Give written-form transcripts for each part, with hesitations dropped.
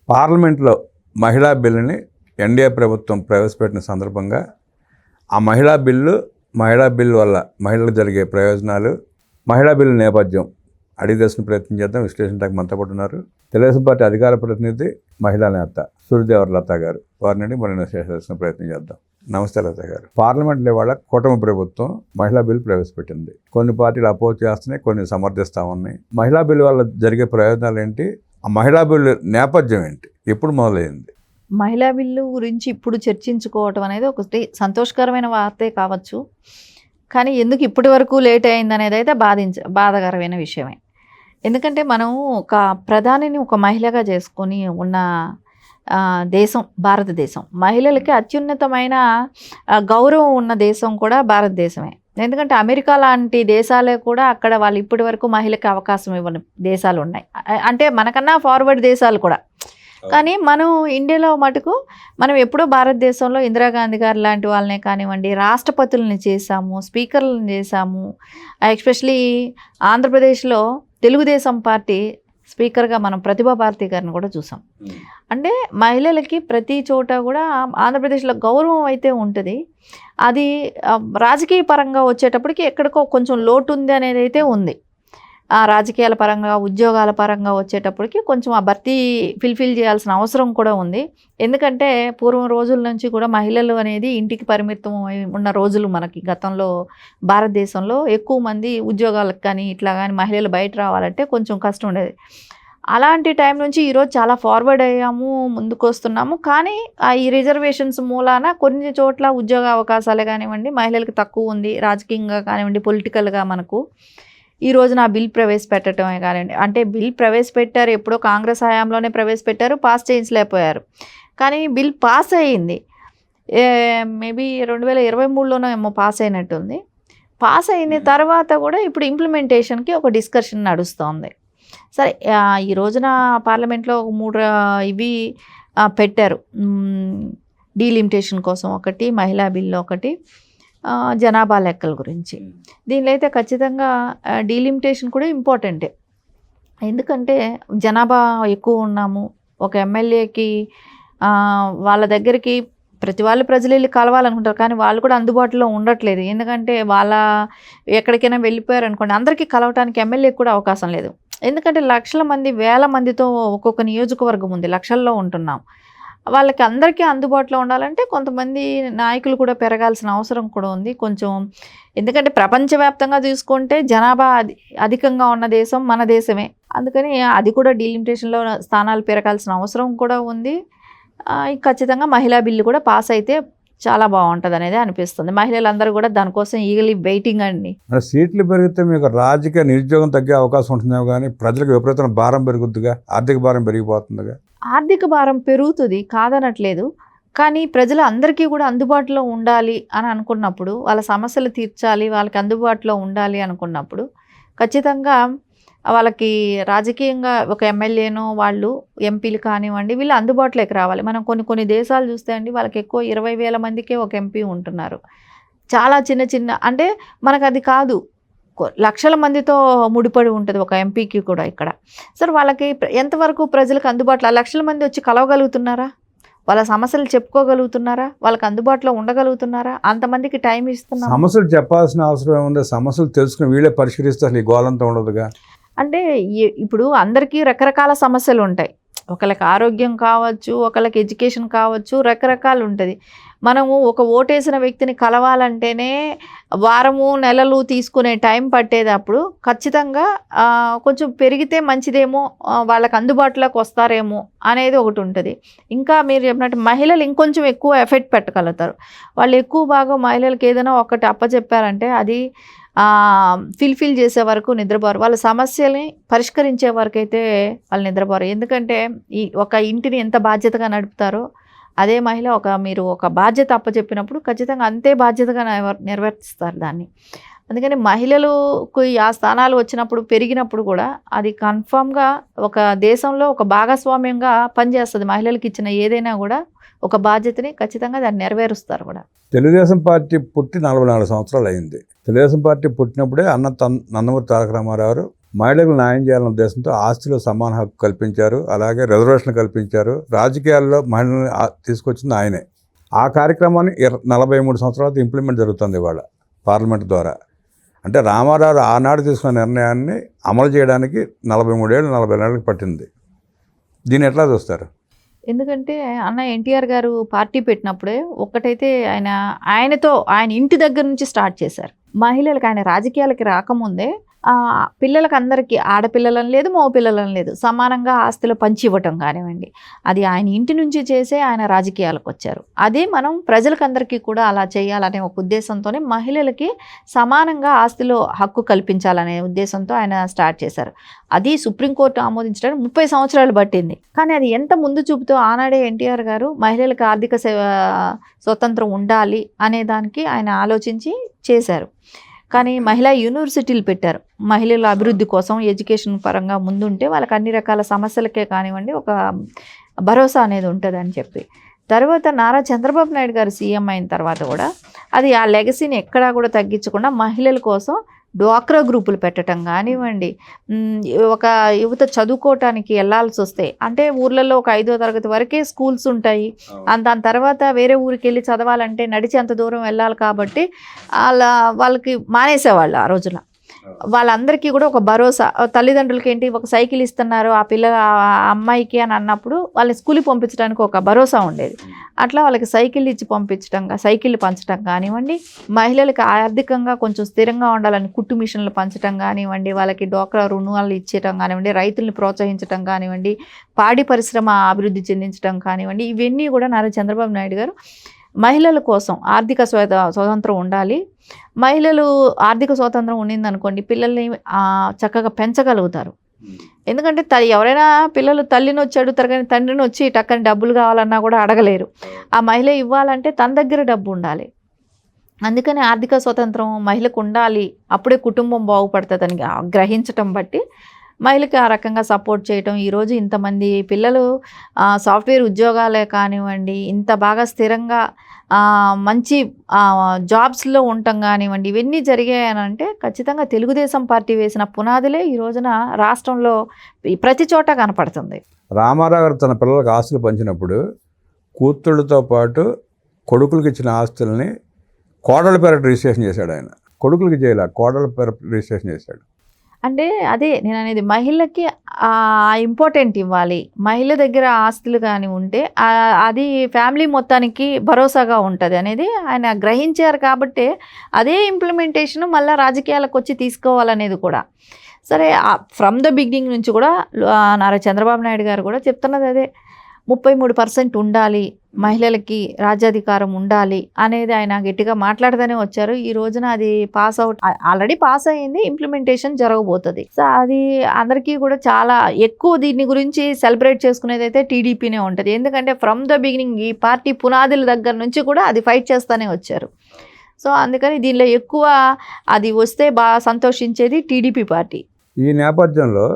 పార్లమెంట్లో మహిళా బిల్లుని ఎన్డీఏ ప్రభుత్వం ప్రవేశపెట్టిన సందర్భంగా ఆ మహిళా బిల్లు వల్ల మహిళలకు జరిగే ప్రయోజనాలు, మహిళా బిల్లు నేపథ్యం అడిగి తెలుసుకునే ప్రయత్నం చేద్దాం. విశ్లేషించడానికి మనతో పాటు ఉన్నారు తెలుగుదేశం పార్టీ అధికార ప్రతినిధి, మహిళా నేత సూర్యదేవర లత గారు. వారి నుండి మనం విశ్లేషించిన ప్రయత్నం చేద్దాం. నమస్తే లత గారు. పార్లమెంట్లో ఇవాళ కూటమి ప్రభుత్వం మహిళా బిల్లు ప్రవేశపెట్టింది. కొన్ని పార్టీలు అపోజ్ చేస్తున్నాయి, కొన్ని సమర్థిస్తూ ఉన్నాయి. మహిళా బిల్లు వల్ల జరిగే ప్రయోజనాలు ఏంటి? ఆ మహిళా బిల్లు నేపథ్యం ఏంటి? ఎప్పుడు మొదలైంది? మహిళా బిల్లు గురించి ఇప్పుడు చర్చించుకోవటం అనేది ఒకటి సంతోషకరమైన వార్తే కావచ్చు, కానీ ఎందుకు ఇప్పటి వరకు లేట్ అయింది అనేది అయితే బాధాకరమైన విషయమే. ఎందుకంటే మనం ఒక ప్రధానిని ఒక మహిళగా చేసుకొని ఉన్న దేశం భారతదేశం. మహిళలకి అత్యున్నతమైన గౌరవం ఉన్న దేశం కూడా భారతదేశమే. ఎందుకంటే అమెరికా లాంటి దేశాలే కూడా అక్కడ వాళ్ళు ఇప్పటి వరకు మహిళకి అవకాశం ఇవ్వని దేశాలు ఉన్నాయి. అంటే మనకన్నా ఫార్వర్డ్ దేశాలు కూడా. కానీ మనం ఇండియాలో మటుకు మనం ఎప్పుడో భారతదేశంలో ఇందిరాగాంధీ గారు లాంటి వాళ్ళనే కానివ్వండి, రాష్ట్రపతులని చేశాము, స్పీకర్లను చేశాము. ఎస్పెషలీ ఆంధ్రప్రదేశ్లో తెలుగుదేశం పార్టీ స్పీకర్గా మనం ప్రతిభా భారతి గారిని కూడా చూసాం. అంటే మహిళలకి ప్రతి చోట కూడా ఆంధ్రప్రదేశ్లో గౌరవం అయితే ఉంటుంది. అది రాజకీయ పరంగా వచ్చేటప్పటికి ఎక్కడికో కొంచెం లోటు ఉంది అనేది అయితే ఉంది. రాజకీయాల పరంగా, ఉద్యోగాల పరంగా వచ్చేటప్పటికి కొంచెం ఆ భర్తీ ఫిల్ఫిల్ చేయాల్సిన అవసరం కూడా ఉంది. ఎందుకంటే పూర్వం రోజుల నుంచి కూడా మహిళలు అనేది ఇంటికి పరిమితం ఉన్న రోజులు మనకి గతంలో భారతదేశంలో ఎక్కువ మంది ఉద్యోగాలకు కానీ ఇట్లా కానీ మహిళలు బయట రావాలంటే కొంచెం కష్టం ఉండేది. అలాంటి టైం నుంచి ఈరోజు చాలా ఫార్వర్డ్ అయ్యాము, ముందుకు వస్తున్నాము. కానీ ఈ రిజర్వేషన్స్ మూలాన కొన్ని చోట్ల ఉద్యోగ అవకాశాలే కానివ్వండి మహిళలకు తక్కువ ఉంది, రాజకీయంగా కానివ్వండి పొలిటికల్గా మనకు. ఈ రోజున ఆ బిల్ ప్రవేశపెట్టడమే కానివ్వండి, అంటే బిల్ ప్రవేశపెట్టారు, ఎప్పుడో కాంగ్రెస్ హయాంలోనే ప్రవేశపెట్టారు, పాస్ చేయించలేకపోయారు. కానీ బిల్ పాస్ అయ్యింది. మేబీ 2023లోనో ఏమో పాస్ అయినట్టుంది. పాస్ అయిన తర్వాత కూడా ఇప్పుడు ఇంప్లిమెంటేషన్కి ఒక డిస్కషన్ నడుస్తోంది. సరే, ఈ రోజున పార్లమెంట్లో 3 ఇవి పెట్టారు. డీలిమిటేషన్ కోసం ఒకటి, మహిళా బిల్లు ఒకటి, జనాభా లెక్కల గురించి. దీనిలో అయితే ఖచ్చితంగా డీలిమిటేషన్ కూడా ఇంపార్టెంటే. ఎందుకంటే జనాభా ఎక్కువ ఉన్నాము. ఒక ఎమ్మెల్యేకి వాళ్ళ దగ్గరికి ప్రజలు వెళ్ళి కలవాలనుకుంటారు, కానీ వాళ్ళు కూడా అందుబాటులో ఉండట్లేదు. ఎందుకంటే వాళ్ళ ఎక్కడికైనా వెళ్ళిపోయారు అనుకోండి, అందరికీ కలవటానికి ఎమ్మెల్యేకి కూడా అవకాశం లేదు. ఎందుకంటే లక్షల మంది, వేల మందితో ఒక్కొక్క నియోజకవర్గం ఉంది, లక్షల్లో ఉంటున్నాం. వాళ్ళకి అందరికీ అందుబాటులో ఉండాలంటే కొంతమంది నాయకులు కూడా పెరగాల్సిన అవసరం కూడా ఉంది కొంచెం. ఎందుకంటే ప్రపంచవ్యాప్తంగా చూసుకుంటే జనాభా అధికంగా ఉన్న దేశం మన దేశమే. అందుకని అది కూడా డీలిమిటేషన్లో స్థానాలు పెరగాల్సిన అవసరం కూడా ఉంది. ఖచ్చితంగా మహిళా బిల్లు కూడా పాస్ అయితే చాలా బాగుంటుంది అనేది అనిపిస్తుంది. మహిళలందరూ కూడా దానికోసం ఈగలీ వెయిటింగ్ అండి. సీట్లు పెరిగితే మీకు రాజకీయ నిరుద్యోగం తగ్గే అవకాశం ఉంటుందేమో, కానీ ప్రజలకు విపరీతమైన భారం పెరుగుతుందిగా, ఆర్థిక భారం పెరిగిపోతుందిగా. ఆర్థిక భారం పెరుగుతుంది కాదనట్లేదు, కానీ ప్రజలు అందరికీ కూడా అందుబాటులో ఉండాలి అని అనుకున్నప్పుడు, వాళ్ళ సమస్యలు తీర్చాలి, వాళ్ళకి అందుబాటులో ఉండాలి అనుకున్నప్పుడు ఖచ్చితంగా వాళ్ళకి రాజకీయంగా ఒక ఎమ్మెల్యేనో వాళ్ళు ఎంపీలు కానివ్వండి వీళ్ళు అందుబాటులోకి రావాలి. మనం కొన్ని దేశాలు చూస్తే అండి వాళ్ళకి ఎక్కువ 20,000 మందికే ఒక ఎంపీ ఉంటున్నారు. చాలా చిన్న అంటే మనకు అది కాదు, లక్షల మందితో ముడిపడి ఉంటుంది ఒక ఎంపీకి కూడా ఇక్కడ. సరే, వాళ్ళకి ఎంతవరకు ప్రజలకు అందుబాటులో లక్షల మంది వచ్చి కలవగలుగుతున్నారా? వాళ్ళ సమస్యలు చెప్పుకోగలుగుతున్నారా? వాళ్ళకి అందుబాటులో ఉండగలుగుతున్నారా? అంతమందికి టైం ఇస్తున్నా. సమస్యలు చెప్పాల్సిన అవసరం ఏముంది? సమస్యలు తెలుసుకుని వీళ్ళే పరిష్కరిస్తే అసలు ఈ గోలంతా ఉండదుగా. అంటే ఇప్పుడు అందరికీ రకరకాల సమస్యలు ఉంటాయి. ఒకళ్ళకి ఆరోగ్యం కావచ్చు, ఒకళ్ళకి ఎడ్యుకేషన్ కావచ్చు, రకరకాలు ఉంటుంది. మనము ఒక ఓటేసిన వ్యక్తిని కలవాలంటేనే వారము నెలలు తీసుకునే టైం పట్టేటప్పుడు ఖచ్చితంగా కొంచెం పెరిగితే మంచిదేమో, వాళ్ళకి అందుబాటులోకి వస్తారేమో అనేది ఒకటి ఉంటుంది. ఇంకా మీరు చెప్పినట్టు మహిళలు ఇంకొంచెం ఎక్కువ ఎఫెక్ట్ పెట్టగలుగుతారు. వాళ్ళు ఎక్కువ బాగా మహిళలకు ఏదైనా ఒకటి అప్పచెప్పారంటే అది ఫిల్ఫిల్ చేసే వరకు నిద్రపోరు. వాళ్ళ సమస్యల్ని పరిష్కరించే వరకు అయితే వాళ్ళు నిద్రపోరు. ఎందుకంటే ఒక ఇంటిని ఎంత బాధ్యతగా నడుపుతారో అదే మహిళ మీరు ఒక బాధ్యత అప్పచెప్పినప్పుడు ఖచ్చితంగా అంతే బాధ్యతగా నిర్వర్తిస్తారు దాన్ని. అందుకని మహిళలకు ఆ స్థానాలు వచ్చినప్పుడు పెరిగినప్పుడు కూడా అది కన్ఫామ్గా ఒక దేశంలో ఒక భాగస్వామ్యంగా పనిచేస్తుంది. మహిళలకు ఇచ్చిన ఏదైనా కూడా ఒక బాధ్యతని ఖచ్చితంగా దాన్ని నెరవేరుస్తారు కూడా. తెలుగుదేశం పార్టీ పుట్టి 44 సంవత్సరాలు అయింది. తెలుగుదేశం పార్టీ పుట్టినప్పుడే నందమూరి తారక రామారావు మహిళలకు న్యాయం చేయాలనే ఉద్దేశంతో ఆస్తిలో సమాన హక్కు కల్పించారు, అలాగే రిజర్వేషన్ కల్పించారు. రాజకీయాల్లో మహిళల్ని తీసుకొచ్చింది ఆయనే. ఆ కార్యక్రమాన్ని 43 సంవత్సరాలతో ఇంప్లిమెంట్ జరుగుతుంది ఇవాళ పార్లమెంట్ ద్వారా. అంటే రామారావు ఆనాడు తీసుకున్న నిర్ణయాన్ని అమలు చేయడానికి 43 ఏళ్ళు 40 ఏళ్ళకి పట్టింది. దీన్ని ఎట్లా చూస్తారు? ఎందుకంటే అన్న ఎన్టీఆర్ గారు పార్టీ పెట్టినప్పుడే ఒక్కటైతే ఆయన ఇంటి దగ్గర నుంచి స్టార్ట్ చేశారు. మహిళలకు ఆయన రాజకీయాలకి రాకముందే పిల్లలకు అందరికీ ఆడపిల్లలని లేదు, మగ పిల్లలని లేదు, సమానంగా ఆస్తులు పంచి ఇవ్వటం కానివ్వండి, అది ఆయన ఇంటి నుంచి చేసే ఆయన రాజకీయాలకు వచ్చారు. అదే మనం ప్రజలకందరికీ కూడా అలా చేయాలనే ఒక ఉద్దేశంతోనే మహిళలకి సమానంగా ఆస్తిలో హక్కు కల్పించాలనే ఉద్దేశంతో ఆయన స్టార్ట్ చేశారు. అది సుప్రీంకోర్టు ఆమోదించడానికి 30 సంవత్సరాలు పట్టింది. కానీ అది ఎంత ముందు చూపుతో ఆనాడే ఎన్టీఆర్ గారు మహిళలకు ఆర్థిక స్వతంత్రం ఉండాలి అనే దానికి ఆయన ఆలోచించి చేశారు. కానీ మహిళా యూనివర్సిటీలు పెట్టారు. మహిళల అభివృద్ధి కోసం ఎడ్యుకేషన్ పరంగా ముందుంటే వాళ్ళకి అన్ని రకాల సమస్యలకే కానివ్వండి ఒక భరోసా అనేది ఉంటుందని చెప్పి. తర్వాత నారా చంద్రబాబు నాయుడు గారు సీఎం అయిన తర్వాత కూడా అది ఆ లెగసీని ఎక్కడా కూడా తగ్గించకుండా మహిళల కోసం డ్వాక్రా గ్రూపులు పెట్టడం కానివ్వండి, ఒక యువత చదువుకోవటానికి వెళ్ళాల్సి వస్తే అంటే ఊర్లలో ఒక 5వ తరగతి వరకే స్కూల్స్ ఉంటాయి, దాని తర్వాత వేరే ఊరికి వెళ్ళి చదవాలంటే నడిచి అంత దూరం వెళ్ళాలి కాబట్టి వాళ్ళకి మానేసేవాళ్ళు ఆ రోజున. వాళ్ళందరికీ కూడా ఒక భరోసా, తల్లిదండ్రులకి ఏంటి ఒక సైకిల్ ఇస్తున్నారు ఆ అమ్మాయికి అని అన్నప్పుడు వాళ్ళని స్కూల్కి పంపించడానికి ఒక భరోసా ఉండేది. అట్లా వాళ్ళకి సైకిల్ ఇచ్చి సైకిళ్ళు పంచడం కానివ్వండి, మహిళలకు ఆర్థికంగా కొంచెం స్థిరంగా ఉండాలని కుట్టు మిషన్లు పంచడం కానివ్వండి, వాళ్ళకి డోక్రా రుణాలు ఇచ్చేయటం కానివ్వండి, రైతుల్ని ప్రోత్సహించడం కానివ్వండి, పాడి పరిశ్రమ అభివృద్ధి చెందించడం కానివ్వండి, ఇవన్నీ కూడా నారా చంద్రబాబు నాయుడు గారు మహిళల కోసం ఆర్థిక స్వాతంత్రం ఉండాలి, మహిళలు ఆర్థిక స్వాతంత్రం ఉండిందనుకోండి పిల్లల్ని చక్కగా పెంచగలుగుతారు. ఎందుకంటే ఎవరైనా పిల్లలు తల్లిని వచ్చి అడుగుతారు కానీ తండ్రిని వచ్చి టక్కని డబ్బులు కావాలన్నా కూడా అడగలేరు. ఆ మహిళ ఇవ్వాలంటే తన దగ్గర డబ్బు ఉండాలి. అందుకని ఆర్థిక స్వతంత్రం మహిళకు ఉండాలి, అప్పుడే కుటుంబం బాగుపడుతుందని గ్రహించటం బట్టి మహిళకి ఆ రకంగా సపోర్ట్ చేయటం. ఈరోజు ఇంతమంది పిల్లలు సాఫ్ట్వేర్ ఉద్యోగాలే కానివ్వండి, ఇంత బాగా స్థిరంగా మంచి జాబ్స్లో ఉండటం కానివ్వండి, ఇవన్నీ జరిగాయనంటే ఖచ్చితంగా తెలుగుదేశం పార్టీ వేసిన పునాదులే ఈ రోజున రాష్ట్రంలో ప్రతి చోట కనపడుతుంది. రామారావు గారు తన పిల్లలకు ఆస్తులు పంచినప్పుడు కూతుళ్ళతో పాటు కొడుకులకి ఇచ్చిన ఆస్తుల్ని కోడల పేర రిజిస్ట్రేషన్ చేశాడు. ఆయన కొడుకులకి చేయలే, కోడల పేర రిజిస్ట్రేషన్ చేశాడు. అంటే అదే నేను అనేది, మహిళకి ఇంపార్టెంట్ ఇవ్వాలి. మహిళ దగ్గర ఆస్తులు కానీ ఉంటే అది ఫ్యామిలీ మొత్తానికి భరోసాగా ఉంటుంది అనేది ఆయన గ్రహించారు. కాబట్టి అదే ఇంప్లిమెంటేషన్ మళ్ళీ రాజకీయాలకు వచ్చి తీసుకోవాలనేది కూడా సరే ఫ్రమ్ ద బిగినింగ్ నుంచి కూడా నారా చంద్రబాబు నాయుడు గారు కూడా చెప్తున్నది అదే. 33% ఉండాలి, మహిళలకి రాజ్యాధికారం ఉండాలి అనేది ఆయన గట్టిగా మాట్లాడుతూనే వచ్చారు. ఈ రోజున అది ఆల్రెడీ పాస్ అయ్యింది, ఇంప్లిమెంటేషన్ జరగబోతుంది. సో అది అందరికీ కూడా చాలా ఎక్కువ దీని గురించి సెలబ్రేట్ చేసుకునేది అయితే టీడీపీనే ఉంటుంది. ఎందుకంటే ఫ్రమ్ ద బిగినింగ్ ఈ పార్టీ పునాదుల దగ్గర నుంచి కూడా అది ఫైట్ చేస్తూనే వచ్చారు. సో అందుకని దీనిలో ఎక్కువ అది వస్తే బాగా సంతోషించేది టీడీపీ పార్టీ. ఈ నేపథ్యంలో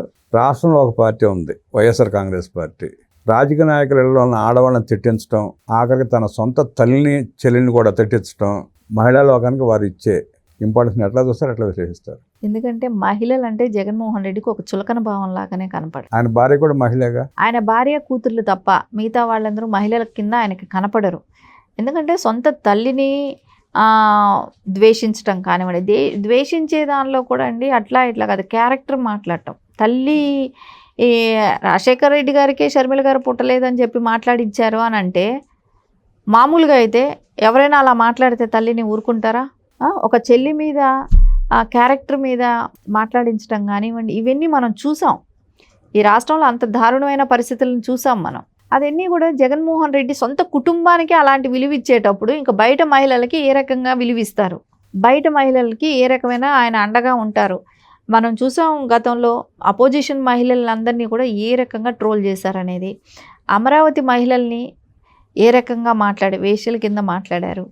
రాష్ట్రంలో ఒక పార్టీ ఉంది, వైఎస్ఆర్ కాంగ్రెస్ పార్టీ. రాజకీయ నాయకులలో ఉన్న ఆడవాళ్ళని తిట్టించడం, ఆఖరికి తన సొంత తల్లిని చెల్లిని కూడా తిట్టించడం, మహిళా లోకానికి వారు ఇచ్చే ఇంపార్టెన్స్ ఎట్లా చూస్తారు, ఎట్లా విశ్లేషిస్తారు? ఎందుకంటే మహిళలు అంటే జగన్మోహన్ రెడ్డికి ఒక చులకన భావం లాగానే కనపడరు. ఆయన భార్య కూడా మహిళగా, ఆయన భార్య కూతుర్లు తప్ప మిగతా వాళ్ళందరూ మహిళల కింద ఆయనకి కనపడరు. ఎందుకంటే సొంత తల్లిని ద్వేషించటం కానివ్వండి, ద్వేషించే దానిలో కూడా అండి అట్లా ఇట్లా కాదు, క్యారెక్టర్ మాట్లాడటం. తల్లి రాజశేఖర రెడ్డి గారికి షర్మిల గారు పుట్టలేదని చెప్పి మాట్లాడించారు అని అంటే, మామూలుగా అయితే ఎవరైనా అలా మాట్లాడితే తల్లిని ఊరుకుంటారా? ఒక చెల్లి మీద క్యారెక్టర్ మీద మాట్లాడించడం కానివ్వండి, ఇవన్నీ మనం చూసాం. ఈ రాష్ట్రంలో అంత దారుణమైన పరిస్థితులను చూసాం మనం. అవన్నీ కూడా జగన్మోహన్ రెడ్డి సొంత కుటుంబానికి అలాంటి విలువ ఇచ్చేటప్పుడు ఇంకా బయట మహిళలకి ఏ రకంగా విలువిస్తారు, బయట మహిళలకి ఏ రకమైన ఆయన అండగా ఉంటారు. మనం చూసాం గతంలో అపోజిషన్ మహిళలందరినీ కూడా ఏ రకంగా ట్రోల్ చేశారనేది. అమరావతి మహిళల్ని ఏ రకంగా వేశ్యల కింద మాట్లాడారు.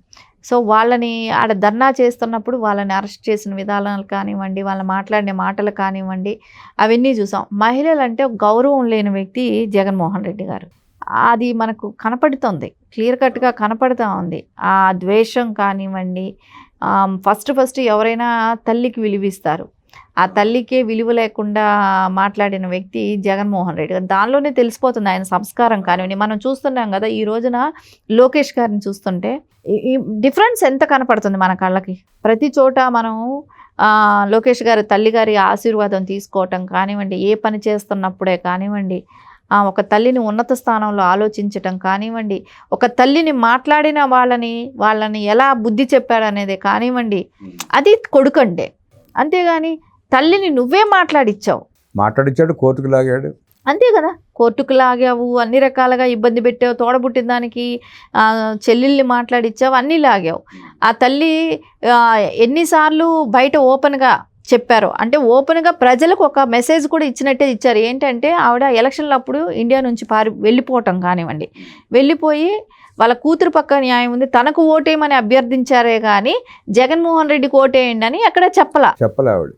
సో వాళ్ళని ఆడ ధర్నా చేస్తున్నప్పుడు వాళ్ళని అరెస్ట్ చేసిన విధానాలు కానివ్వండి, వాళ్ళు మాట్లాడిన మాటలు కానివ్వండి, అవన్నీ చూసాం. మహిళలు అంటే గౌరవం లేని వ్యక్తి జగన్మోహన్ రెడ్డి గారు. అది మనకు కనపడుతుంది, క్లియర్ కట్గా కనపడుతూ ఉంది. ఆ ద్వేషం కానివ్వండి, ఫస్ట్ ఎవరైనా తల్లికి విలువిస్తారు. ఆ తల్లికే విలువ లేకుండా మాట్లాడిన వ్యక్తి జగన్మోహన్ రెడ్డి గారు. దానిలోనే తెలిసిపోతుంది ఆయన సంస్కారం కానివ్వండి. మనం చూస్తున్నాం కదా ఈ రోజున లోకేష్ గారిని చూస్తుంటే ఈ డిఫరెన్స్ ఎంత కనపడుతుంది మన కళ్ళకి. ప్రతి చోట మనం లోకేష్ గారి తల్లిగారి ఆశీర్వాదం తీసుకోవటం కానివ్వండి, ఏ పని చేస్తున్నప్పుడే కానివ్వండి, ఒక తల్లిని ఉన్నత స్థానంలో ఆలోచించటం కానివ్వండి, ఒక తల్లిని మాట్లాడిన వాళ్ళని ఎలా బుద్ధి చెప్పాడనేది కానివ్వండి, అది కొడుకంటే. అంతేగాని తల్లిని నువ్వే మాట్లాడిచ్చాడు, కోర్టుకు లాగాడు. అంతే కదా, కోర్టుకు లాగావు, అన్ని రకాలుగా ఇబ్బంది పెట్టావు, తోడబుట్టిన దానికి చెల్లెల్ని మాట్లాడిచ్చావు, అన్నీ లాగావు. ఆ తల్లి ఎన్నిసార్లు బయట ఓపెన్గా చెప్పారు అంటే ఓపెన్గా ప్రజలకు ఒక మెసేజ్ కూడా ఇచ్చినట్టే ఇచ్చారు. ఏంటంటే ఆవిడ ఎలక్షన్లు అప్పుడు ఇండియా నుంచి వెళ్ళిపోవటం కానివ్వండి, వెళ్ళిపోయి వాళ్ళ కూతురు పక్క న్యాయం ఉంది, తనకు ఓటేయమని అభ్యర్థించారే కానీ జగన్మోహన్ రెడ్డికి ఓటేయండి అని ఎక్కడ చెప్పలే ఆవిడ.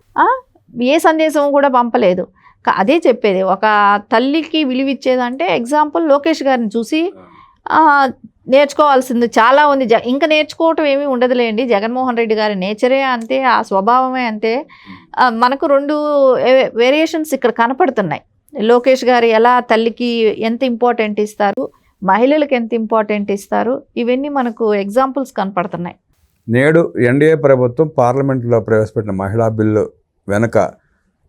ఏ సందేశం కూడా పంపలేదు. అదే చెప్పేది, ఒక తల్లికి విలువిచ్చేదంటే ఎగ్జాంపుల్ లోకేష్ గారిని చూసి నేర్చుకోవాల్సింది చాలా ఉంది. ఇంకా నేర్చుకోవటం ఏమీ ఉండదులేండి, జగన్మోహన్ రెడ్డి గారి నేచరే అంతే, ఆ స్వభావమే అంతే. మనకు 2 వేరియేషన్స్ ఇక్కడ కనపడుతున్నాయి. లోకేష్ గారు ఎలా తల్లికి ఎంత ఇంపార్టెంట్ ఇస్తారు, మహిళలకు ఎంత ఇంపార్టెంట్ ఇస్తారు, ఇవన్నీ మనకు ఎగ్జాంపుల్స్ కనపడుతున్నాయి. నేడు ఎన్డీఏ ప్రభుత్వం పార్లమెంట్లో ప్రవేశపెట్టిన మహిళా బిల్లు వెనుక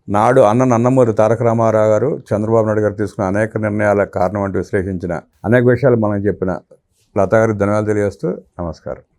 నాడు నందమూరి తారక రామారావు గారు, చంద్రబాబు నాయుడు గారు తీసుకున్న అనేక నిర్ణయాల కారణం అంటూ విశ్లేషించిన అనేక విషయాలు మనం చెప్పిన లతా గారికి ధన్యవాదాలు తెలియజేస్తూ నమస్కారం.